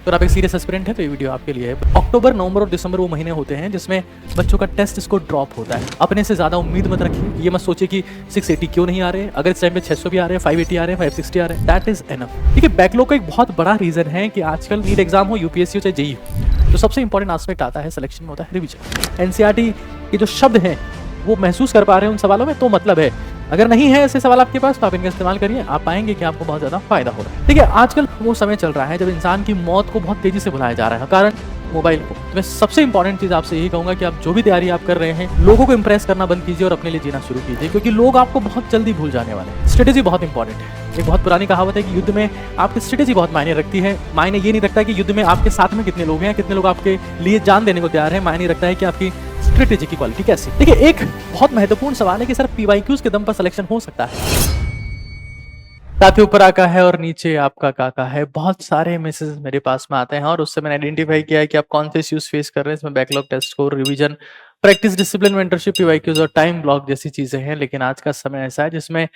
अगर आप एक सीरियस एस्पिरेंट है तो ये वीडियो आपके लिए है। अक्टूबर, नवंबर और दिसंबर वो महीने होते हैं जिसमें बच्चों का टेस्ट स्कोर ड्रॉप होता है। अपने से ज्यादा उम्मीद मत रखिए। ये मत सोचिए कि 680 क्यों नहीं आ रहे। अगर इस टाइम पे 600 भी आ रहे हैं, 580 आ रहे हैं, 560 आ रहे हैं, दैट इज एनफ। देखिए, बैकलॉग का एक बहुत बड़ा रीजन है कि आजकल नीट एग्जाम हो, यूपीएससी हो, चाहे जेईई हो, तो सबसे इंपॉर्टेंट एस्पेक्ट आता है सिलेक्शन में, होता है रिवीजन। एनसीईआरटी के जो शब्द हैं वो महसूस कर पा रहे हैं उन सवालों में, तो मतलब है। अगर नहीं है ऐसे सवाल आपके पास तो आप इनका इस्तेमाल करिए, आप पाएंगे कि आपको बहुत ज्यादा फायदा हो रहा है। ठीक है, आजकल वो समय चल रहा है जब इंसान की मौत को बहुत तेजी से बुलाया जा रहा है, कारण मोबाइल को। तो मैं सबसे इंपॉर्टेंट चीज आपसे यही कहूंगा कि आप जो भी तैयारी आप कर रहे हैं, लोगों को इंप्रेस करना बंद कीजिए और अपने लिए जीना शुरू कीजिए, क्योंकि लोग आपको बहुत जल्दी भूल जाने वाले हैं। स्ट्रेटेजी बहुत इंपॉर्टेंट है। एक बहुत पुरानी कहावत है कि युद्ध में आपकी स्ट्रेटेजी बहुत मायने रखती है। मायने ये नहीं रखता है कि युद्ध में आपके साथ में कितने लोग हैं, कितने लोग आपके लिए जान देने को तैयार है। मायने रखता है कि आपकी स्ट्रेटेजी की क्वालिटी कैसी। देखिए, एक बहुत महत्वपूर्ण सवाल है कि सर पीवाईक्यूज के दम पर सिलेक्शन हो सकता है? साथ ही ऊपर आका है और नीचे आपका काका है। बहुत सारे मैसेज मेरे पास में आते हैं और उससे मैंने आइडेंटिफाई किया है कि आप कौन से इश्यूज फेस कर रहे हैं। इसमें backlog, test score, revision, practice, discipline, mentorship, PYQs और टाइम ब्लॉक जैसी चीजें हैं। लेकिन आज का समय ऐसा है जिसमें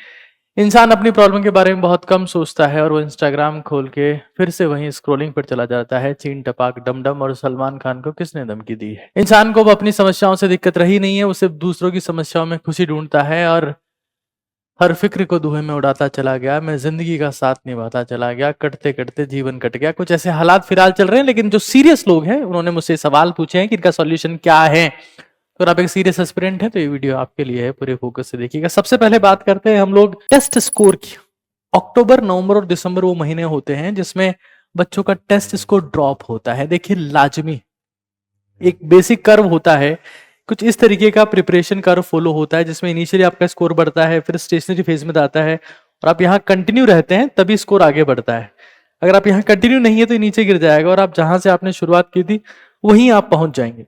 इंसान अपनी प्रॉब्लम के बारे में बहुत कम सोचता है और वो इंस्टाग्राम खोल के फिर से वहीं स्क्रॉलिंग पर चला जाता है। चीन टपाक, डमडम और सलमान खान को किसने धमकी दी है? इंसान को अब अपनी समस्याओं से दिक्कत रही नहीं है, वो सिर्फ दूसरों की समस्याओं में खुशी ढूंढता है और हर फिक्र को धुएं में उड़ाता चला गया। मैं जिंदगी का साथ निभाता चला गया, कटते कटते जीवन कट गया। कुछ ऐसे हालात फिलहाल चल रहे हैं, लेकिन जो सीरियस लोग हैं उन्होंने मुझसे सवाल पूछे हैं कि इनका सॉल्यूशन क्या है। तो अगर आप एक सीरियस एस्पिरेंट है तो ये वीडियो आपके लिए है, पूरे फोकस से देखिएगा। सबसे पहले बात करते हैं हम लोग टेस्ट स्कोर की। अक्टूबर, नवंबर और दिसंबर वो महीने होते हैं जिसमें बच्चों का टेस्ट स्कोर ड्रॉप होता है। देखिए, लाजमी एक बेसिक कर्व होता है, कुछ इस तरीके का प्रिपरेशन कर्व फॉलो होता है जिसमें इनिशियली आपका स्कोर बढ़ता है, फिर स्टेशनरी फेज में आता है और आप यहाँ कंटिन्यू रहते हैं तभी स्कोर आगे बढ़ता है। अगर आप यहाँ कंटिन्यू नहीं है तो नीचे गिर जाएगा और आप जहां से आपने शुरुआत की थी वहीं आप पहुंच जाएंगे।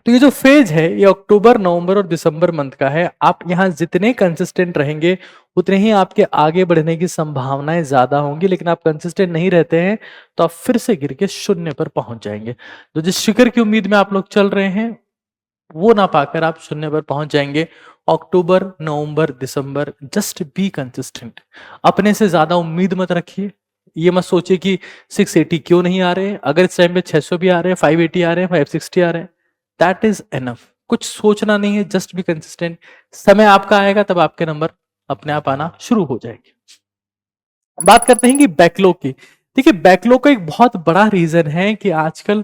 तो ये जो फेज है ये अक्टूबर, नवंबर और दिसंबर मंथ का है। आप यहाँ जितने कंसिस्टेंट रहेंगे उतने ही आपके आगे बढ़ने की संभावनाएं ज्यादा होंगी। लेकिन आप कंसिस्टेंट नहीं रहते हैं तो आप फिर से गिर के शून्य पर पहुंच जाएंगे। तो जिस शिखर की उम्मीद में आप लोग चल रहे हैं वो ना पाकर आप शून्य पर पहुंच जाएंगे। अक्टूबर, नवंबर, दिसंबर, जस्ट बी कंसिस्टेंट। अपने से ज्यादा उम्मीद मत रखिए। ये मत सोचिए कि 680 क्यों नहीं आ रहे। अगर इस टाइम पे 600 भी आ रहे हैं, 580 आ रहे हैं, 560 आ रहे हैं, दैट इज एनफ। कुछ सोचना नहीं है, जस्ट बी कंसिस्टेंट। समय आपका आएगा तब आपके नंबर अपने आप आना शुरू हो जाएंगे। बात करते हैं कि बैकलॉग की। देखिए, बैकलॉग का एक बहुत बड़ा रीजन है कि आजकल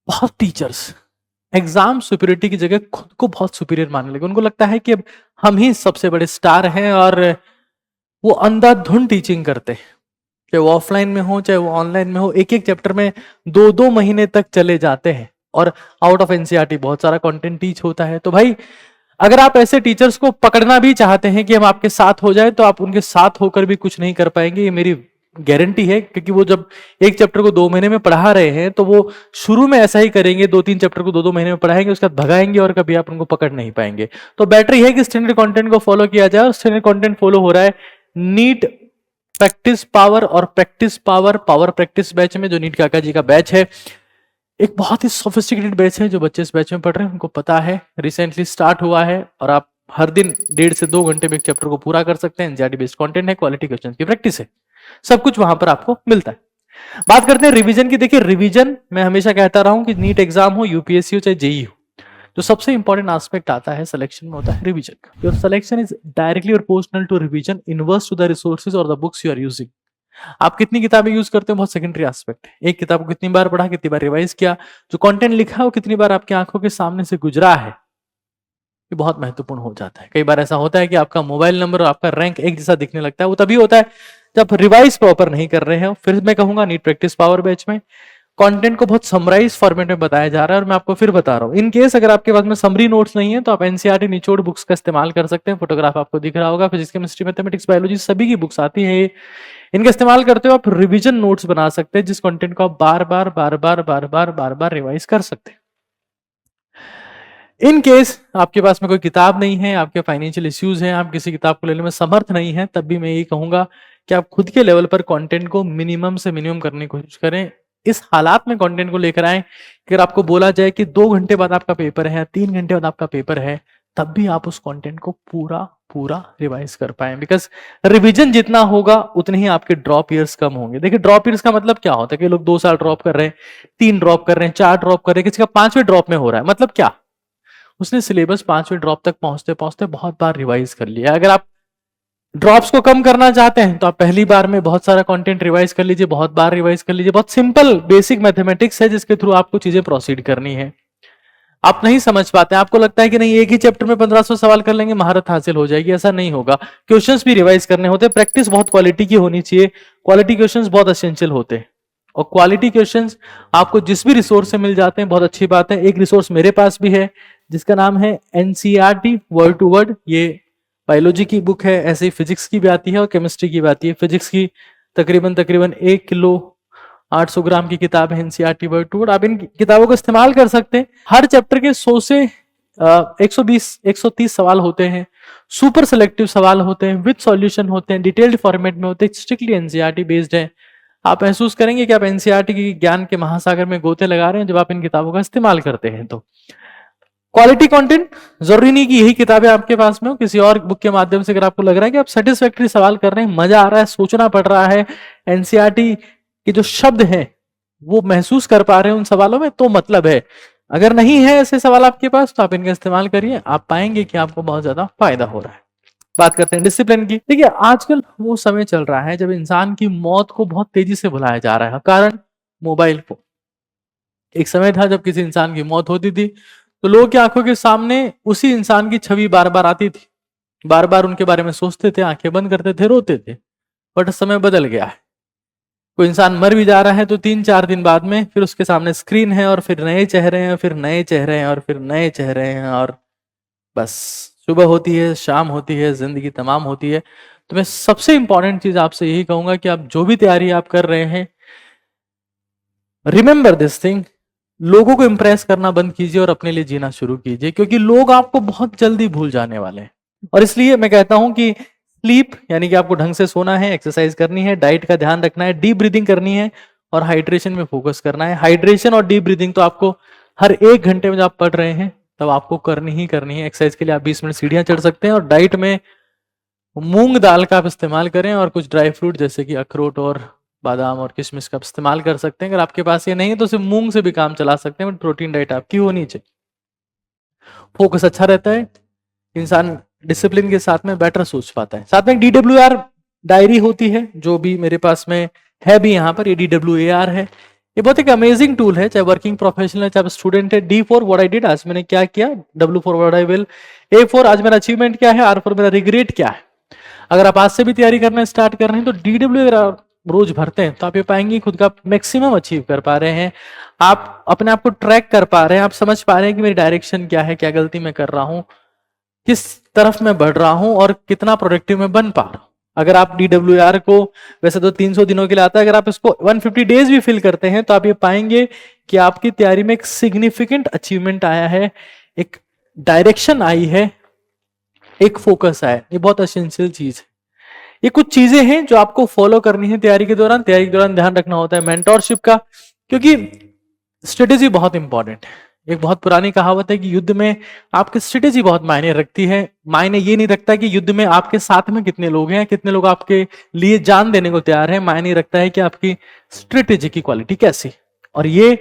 बहुत टीचर्स एग्जाम सुपीरियरिटी की जगह खुद को बहुत सुपीरियर मानने लगे। उनको लगता है कि अब हम ही सबसे बड़े स्टार हैं और वो अंधाधुंध टीचिंग करते हैं, चाहे वो ऑफलाइन में हो चाहे वो ऑनलाइन में हो। एक एक चैप्टर में 2-2 महीने तक चले जाते हैं और आउट ऑफ एनसीईआरटी बहुत सारा कंटेंट टीच होता है। तो भाई, अगर आप ऐसे टीचर्स को पकड़ना भी चाहते हैं कि हम आपके साथ हो जाए तो आप उनके साथ होकर भी कुछ नहीं कर पाएंगे, ये मेरी गारंटी है। क्योंकि वो जब एक चैप्टर को 2 महीने में पढ़ा रहे हैं तो वो शुरू में ऐसा ही करेंगे, 2-3 चैप्टर को 2-2 महीने में पढ़ाएंगे, उसके बाद भगाएंगे और कभी आप उनको पकड़ नहीं पाएंगे। तो बेटर है कि स्टैंडर्ड कंटेंट को फॉलो किया जाए और स्टैंडर्ड कंटेंट फॉलो हो रहा है नीट प्रैक्टिस पावर और practice power power practice batch में, जो नीट काका जी का बैच है। एक बहुत ही सोफिस्टिकेटेड बैच है। जो बच्चे इस बैच में पढ़ रहे हैं उनको पता है, रिसेंटली स्टार्ट हुआ है और आप हर दिन 1.5 से 2 घंटे में एक चैप्टर को पूरा कर सकते हैं। एनसीईआरटी बेस्ड कंटेंट है, क्वालिटी क्वेश्चन की प्रैक्टिस है, सब कुछ वहां पर आपको मिलता है। बात करते हैं रिवीजन की। देखिए, रिवीजन मैं हमेशा कहता रहा हूं कि नीट एग्जाम हो, यूपीएससी हो, चाहे जेईई हो, जो सबसे इंपॉर्टेंट एस्पेक्ट आता है सिलेक्शन में होता है रिवीजन का। योर सिलेक्शन इज डायरेक्टली और proportional to revision inverse to the resources और the books you are using. आप कितनी किताबें यूज करते हो बहुत सेकेंडरी एस्पेक्ट है। एक किताब को कितनी बार पढ़ा, कितनी बार रिवाइज किया, जो कंटेंट लिखा है वो कितनी बार आपकी आंखों के सामने से गुजरा है, ये बहुत महत्वपूर्ण हो जाता है। कई बार ऐसा होता है कि आपका मोबाइल नंबर और आपका रैंक एक जैसा दिखने लगता है, वो तभी होता है जब रिवाइज प्रॉपर नहीं कर रहे हैं। फिर मैं कहूंगा नीट प्रैक्टिस पावर बैच में कंटेंट को बहुत समराइज फॉर्मेट में बताया जा रहा है और मैं आपको फिर बता रहा हूँ। इन केस अगर आपके पास में समरी नोट्स नहीं है तो आप एनसीईआरटी निचोड़ बुक्स का इस्तेमाल कर सकते हैं। फोटोग्राफ आपको दिख रहा होगा, फिजिक्स, केमिस्ट्री, मैथमेटिक्स, बायोलॉजी सभी की बुक्स आती है। इनका इस्तेमाल करते हुए आप रिवीजन नोट्स बना सकते हैं, जिस कंटेंट को आप बार बार बार बार बार बार बार बार रिवाइज कर सकते हैं। इन केस आपके पास में कोई किताब नहीं है, आपके फाइनेंशियल इश्यूज हैं, आप किसी किताब को लेने में समर्थ नहीं है, तब भी मैं यही कहूंगा कि आप खुद के लेवल पर कंटेंट को मिनिमम से मिनिमम करने की कोशिश करें। इस हालात में कंटेंट को लेकर आए कि अगर आपको बोला जाए कि 2 घंटे बाद आपका पेपर है, 3 घंटे बाद आपका पेपर है, तब भी आप उस कंटेंट को पूरा पूरा रिवाइज कर पाए, बिकॉज रिवीजन जितना होगा उतने ही आपके ड्रॉप ईयर्स कम होंगे। देखिए ड्रॉप ईयर्स का मतलब क्या होता है कि लोग 2 साल ड्रॉप कर रहे हैं, 3 ड्रॉप कर रहे हैं, 4 ड्रॉप कर रहे हैं, किसी का 5वें ड्रॉप में हो रहा है, मतलब क्या, उसने सिलेबस 5वें ड्रॉप तक पहुंचते पहुंचते बहुत बार रिवाइज कर लिया। अगर आप ड्रॉप्स को कम करना चाहते हैं तो आप पहली बार में बहुत सारा कंटेंट रिवाइज कर लीजिए, बहुत बार रिवाइज कर लीजिए। बहुत सिंपल बेसिक मैथमेटिक्स है जिसके थ्रू आपको चीजें प्रोसीड करनी है। आप नहीं समझ पाते हैं, आपको लगता है कि नहीं एक ही चैप्टर में 1500 सवाल कर लेंगे महारत हासिल हो जाएगी, ऐसा नहीं होगा। क्वेश्चंस भी रिवाइज करने होते हैं, प्रैक्टिस बहुत क्वालिटी की होनी चाहिए, क्वालिटी क्वेश्चंस बहुत एसेंशियल होते हैं। और क्वालिटी क्वेश्चंस आपको जिस भी रिसोर्स से मिल जाते हैं बहुत अच्छी बात है। एक रिसोर्स मेरे पास भी है जिसका नाम है एनसीईआरटी वर्ड टू वर्ड। ये बायोलॉजी की बुक है, ऐसे ही फिजिक्स की भी आती है और केमिस्ट्री की भी आती है। फिजिक्स की तकरीबन 1 किलो 800 ग्राम की किताब है एनसीईआरटी वर्ड टू वर्ड। आप इन किताबों का इस्तेमाल कर सकते हैं। हर चैप्टर के 100 से 120-130 सवाल होते हैं, सुपर सिलेक्टिव सवाल होते हैं, विद सॉल्यूशन होते हैं, डिटेल्ड फॉर्मेट में होते हैं, स्ट्रिक्टली एनसीईआरटी बेस्ड है। आप महसूस करेंगे कि आप एनसीईआरटी की ज्ञान के महासागर में गोते लगा रहे हैं जब आप इन किताबों का इस्तेमाल करते हैं। तो क्वालिटी कंटेंट, जरूरी नहीं कि यही किताबें आपके पास में हो, किसी और बुक के माध्यम से अगर आपको लग रहा है कि आप सेटिस्फैक्टरी सवाल कर रहे हैं, मजा आ रहा है, सोचना पड़ रहा है, एनसीईआरटी के जो शब्द हैं वो महसूस कर पा रहे हैं उन सवालों में, तो मतलब है। अगर नहीं है ऐसे सवाल आपके पास तो आप इनका इस्तेमाल करिए, आप पाएंगे कि आपको बहुत ज्यादा फायदा हो रहा है। बात करते हैं डिसिप्लिन की। देखिए आजकल वो समय चल रहा है जब इंसान की मौत को बहुत तेजी से बुलाया जा रहा है, कारण मोबाइल फोन। एक समय था जब किसी इंसान की मौत होती थी तो लोगों की आंखों के सामने उसी इंसान की छवि बार बार आती थी, बार बार उनके बारे में सोचते थे, आंखें बंद करते थे, रोते थे। बट समय बदल गया है, कोई इंसान मर भी जा रहा है तो 3-4 दिन बाद में फिर उसके सामने स्क्रीन है और फिर नए चेहरे हैं, फिर नए चेहरे हैं और फिर नए चेहरे हैं, और बस सुबह होती है, शाम होती है, जिंदगी तमाम होती है। तो मैं सबसे इंपॉर्टेंट चीज आपसे यही कहूंगा कि आप जो भी तैयारी आप कर रहे हैं, रिमेंबर दिस थिंग, लोगों को इंप्रेस करना बंद कीजिए और अपने लिए जीना शुरू कीजिए, क्योंकि लोग आपको बहुत जल्दी भूल जाने वाले हैं। और इसलिए मैं कहता हूं कि स्लीप यानी कि आपको ढंग से सोना है, एक्सरसाइज करनी है, डाइट का ध्यान रखना है, डीप ब्रीदिंग करनी है और हाइड्रेशन में फोकस करना है। हाइड्रेशन और डीप ब्रीदिंग तो आपको हर 1 घंटे में जब आप पढ़ रहे हैं तब आपको करनी ही करनी है। एक्सरसाइज के लिए आप 20 मिनट सीढ़ियां चढ़ सकते हैं और डाइट में मूंग दाल का आप इस्तेमाल करें और कुछ ड्राई फ्रूट जैसे कि अखरोट और बादाम और किशमिश का इस्तेमाल कर सकते हैं। अगर आपके पास ये नहीं है तो सिर्फ मूंग से भी काम चला सकते हैं, बट प्रोटीन डाइट आपकी होनी चाहिए। फोकस अच्छा रहता है, इंसान डिसिप्लिन के साथ में बेटर सोच पाता है। साथ में DWR डायरी होती है जो भी मेरे पास में है भी यहाँ पर, ये DWAR है। ये बहुत एक अमेजिंग टूल है, चाहे वर्किंग प्रोफेशनल है चाहे स्टूडेंट है। D4 व्हाट आई डिड, आज मैंने क्या किया, W4 what I will, A4 आज मेरा अचीवमेंट क्या है, R4 मेरा रिग्रेट क्या है। अगर आप आज से भी तैयारी करना स्टार्ट कर रहे हैं तो DWAR रोज भरते हैं तो आप ये पाएंगे खुद का मैक्सिमम अचीव कर पा रहे हैं, आप अपने आप को ट्रैक कर पा रहे हैं, आप समझ पा रहे हैं कि मेरी डायरेक्शन क्या है, क्या गलती मैं कर रहा हूं, किस तरफ मैं बढ़ रहा हूं और कितना प्रोडक्टिव मैं बन पा रहा हूं। अगर आप DWR को, वैसे तो 300 दिनों के लिए आता है, अगर आप इसको 150 डेज भी फिल करते हैं तो आप ये पाएंगे कि आपकी तैयारी में एक सिग्निफिकेंट अचीवमेंट आया है, एक डायरेक्शन आई है, एक फोकस आया। ये बहुत एसेंशियल चीज है। ये कुछ चीजें हैं जो आपको फॉलो करनी है तैयारी के दौरान। तैयारी के दौरान ध्यान रखना होता है मेंटोरशिप का, क्योंकि स्ट्रेटेजी बहुत इंपॉर्टेंट है। एक बहुत पुरानी कहावत है कि युद्ध में आपकी स्ट्रेटेजी बहुत मायने रखती है। मायने ये नहीं रखता कि युद्ध में आपके साथ में कितने लोग हैं, कितने लोग आपके लिए जान देने को तैयार हैं। मायने रखता है कि आपकी स्ट्रेटेजी की क्वालिटी कैसी। और ये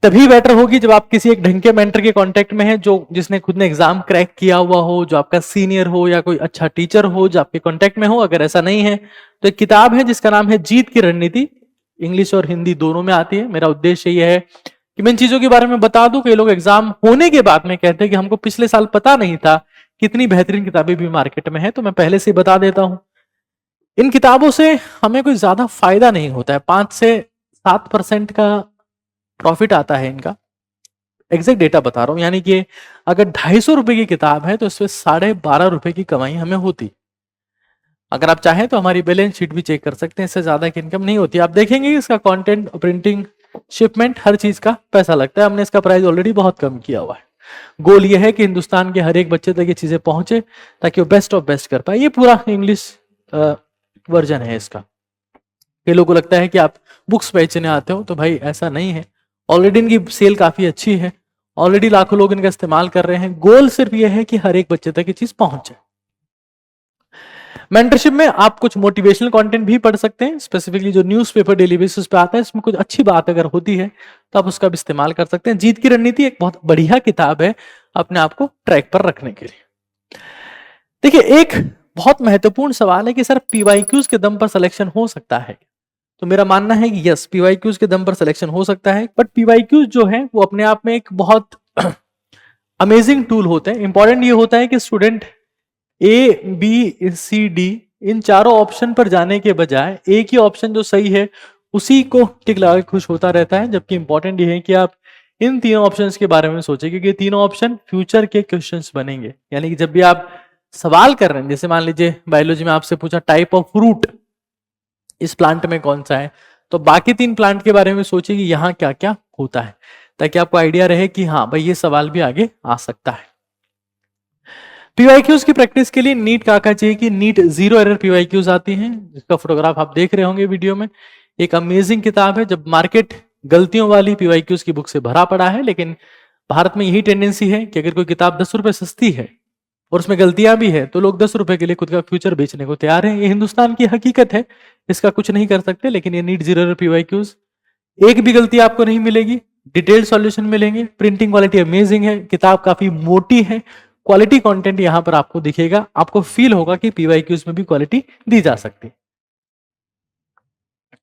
तभी बेटर होगी जब आप किसी एक ढंग के मेंटर के कांटेक्ट में हैं, जो जिसने खुद ने एग्जाम क्रैक किया हुआ हो, जो आपका सीनियर हो या कोई अच्छा टीचर हो जो आपके कांटेक्ट में हो। अगर ऐसा नहीं है तो एक किताब है जिसका नाम है जीत की रणनीति, इंग्लिश और हिंदी दोनों में आती है। मेरा उद्देश्य ये है कि मैं इन चीजों के बारे में बता दूं। कई लोग एग्जाम होने के बाद में कहते हैं कि हमको पिछले साल पता नहीं था, कितनी बेहतरीन किताबें भी मार्केट में है, तो मैं पहले से बता देता हूं। इन किताबों से हमें कोई ज्यादा फायदा नहीं होता है, 5 से 7% का प्रॉफिट आता है इनका, एग्जैक्ट डेटा बता रहा हूं। यानी कि अगर 250 रुपए की किताब है तो इसमें 12.5 रुपए की कमाई हमें होती। अगर आप चाहें तो हमारी बैलेंस शीट भी चेक कर सकते हैं, इससे ज्यादा की इनकम नहीं होती। आप देखेंगे कि इसका कंटेंट, प्रिंटिंग, शिपमेंट, हर चीज का पैसा लगता है। हमने इसका प्राइस ऑलरेडी बहुत कम किया हुआ है। गोल ये है कि हिंदुस्तान के हर एक बच्चे तक ये चीजें पहुंचे ताकि वो बेस्ट ऑफ बेस्ट कर पाए। ये पूरा इंग्लिश वर्जन है इसका। कई लोगों को लगता है कि आप बुक्स बेचने आते हो, तो भाई ऐसा नहीं है। ऑलरेडी इनकी सेल काफी अच्छी है, ऑलरेडी लाखों लोग इनका इस्तेमाल कर रहे हैं। गोल सिर्फ ये है कि हर एक बच्चे तक ये चीज पहुंचे। मेंटरशिप में आप कुछ मोटिवेशनल कंटेंट भी पढ़ सकते हैं, स्पेसिफिकली जो न्यूज़पेपर डेली बेसिस पे आता है, इसमें कुछ अच्छी बात अगर होती है तो आप उसका भी इस्तेमाल कर सकते हैं। जीत की रणनीति एक बहुत बढ़िया किताब है अपने आप को ट्रैक पर रखने के लिए। देखिए, एक बहुत महत्वपूर्ण सवाल है कि सर पीवाईक्यूज के दम पर सिलेक्शन हो सकता है? तो मेरा मानना है कि यस, पीवाईक्यूज के दम पर सिलेक्शन हो सकता है, बट पीवाईक्यूज जो है वो अपने आप में एक बहुत अमेजिंग टूल होते हैं। इंपॉर्टेंट ये होता है कि student A B C D इन चारों ऑप्शन पर जाने के बजाय एक ही ऑप्शन जो सही है उसी को टिक लगा के खुश होता रहता है, जबकि इंपॉर्टेंट ये है कि आप इन तीनों ऑप्शंस के बारे में सोचें, क्योंकि तीनों ऑप्शन फ्यूचर के क्वेश्चंस बनेंगे। यानी कि जब भी आप सवाल कर रहे हैं, जैसे मान लीजिए बायोलॉजी में आपसे पूछा टाइप ऑफ फ्रूट इस प्लांट में कौन सा है, तो बाकी 3 प्लांट के बारे में सोचिए कि यहाँ क्या क्या होता है, ताकि आपको आइडिया रहे कि हाँ भाई ये सवाल भी आगे आ सकता है। पीवाईक्यूज की प्रैक्टिस के लिए नीट क्या चाहिए कि नीट 0 एरर पीवाईक्यूज आती हैं, जिसका फोटोग्राफ आप देख रहे होंगे वीडियो में। एक अमेजिंग किताब है। जब मार्केट गलतियों वाली पीवाईक्यूज की बुक से भरा पड़ा है, लेकिन भारत में यही टेंडेंसी है कि अगर कोई किताब 10 रुपए सस्ती है और उसमें गलतियां भी है तो लोग 10 रुपए के लिए खुद का फ्यूचर बेचने को तैयार है। ये हिंदुस्तान की हकीकत है, इसका कुछ नहीं कर सकते। लेकिन ये नीट 0 एरर पीवाईक्यूज, एक भी गलती आपको नहीं मिलेगी, डिटेल्ड सॉल्यूशन मिलेंगे, प्रिंटिंग क्वालिटी अमेजिंग है, किताब काफी मोटी है, क्वालिटी कंटेंट यहां पर आपको दिखेगा, आपको फील होगा कि पीवाईक्यूज में भी क्वालिटी दी जा सकती है।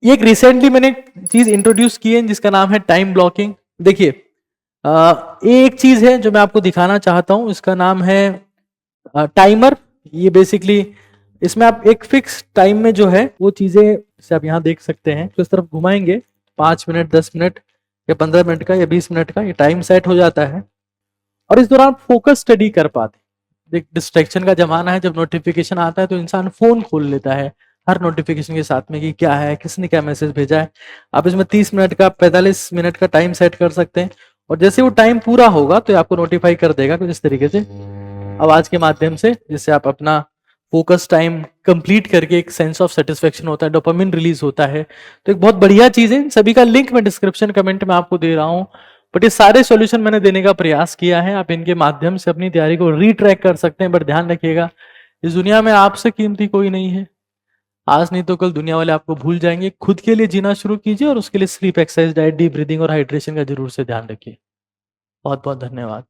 ये एक रिसेंटली मैंने चीज इंट्रोड्यूस की है जिसका नाम है टाइम ब्लॉकिंग। देखिए, एक चीज है जो मैं आपको दिखाना चाहता हूं, इसका नाम है टाइमर। ये बेसिकली इसमें आप एक फिक्स टाइम में जो है वो चीजें, जैसे आप यहाँ देख सकते हैं, तो इस तरफ घुमाएंगे 5 मिनट, 10 मिनट या 15 मिनट का या 20 मिनट का ये टाइम सेट हो जाता है, और इस दौरान फोकस स्टडी कर पाते। देख, डिस्ट्रैक्शन का जमाना है, जब नोटिफिकेशन आता है तो इंसान फोन खोल लेता है हर नोटिफिकेशन के साथ में कि क्या है, किसने क्या मैसेज भेजा है। आप इसमें 30 मिनट का, 45 मिनट का टाइम सेट कर सकते हैं, और जैसे वो टाइम पूरा होगा तो आपको नोटिफाई कर देगा कुछ इस तरीके से आवाज के माध्यम से, जिससे आप अपना फोकस टाइम कंप्लीट करके एक सेंस ऑफ सेटिस्फेक्शन होता है, डोपामिन रिलीज होता है। तो एक बहुत बढ़िया चीज है। सभी का लिंक मैं डिस्क्रिप्शन कमेंट में आपको दे रहा हूं, बट ये सारे सॉल्यूशन मैंने देने का प्रयास किया है। आप इनके माध्यम से अपनी तैयारी को रीट्रैक कर सकते हैं, बट ध्यान रखिएगा इस दुनिया में आपसे कीमती कोई नहीं है। आज नहीं तो कल दुनिया वाले आपको भूल जाएंगे। खुद के लिए जीना शुरू कीजिए, और उसके लिए sleep, exercise, diet, deep breathing और हाइड्रेशन का जरूर से ध्यान रखिए। बहुत बहुत धन्यवाद।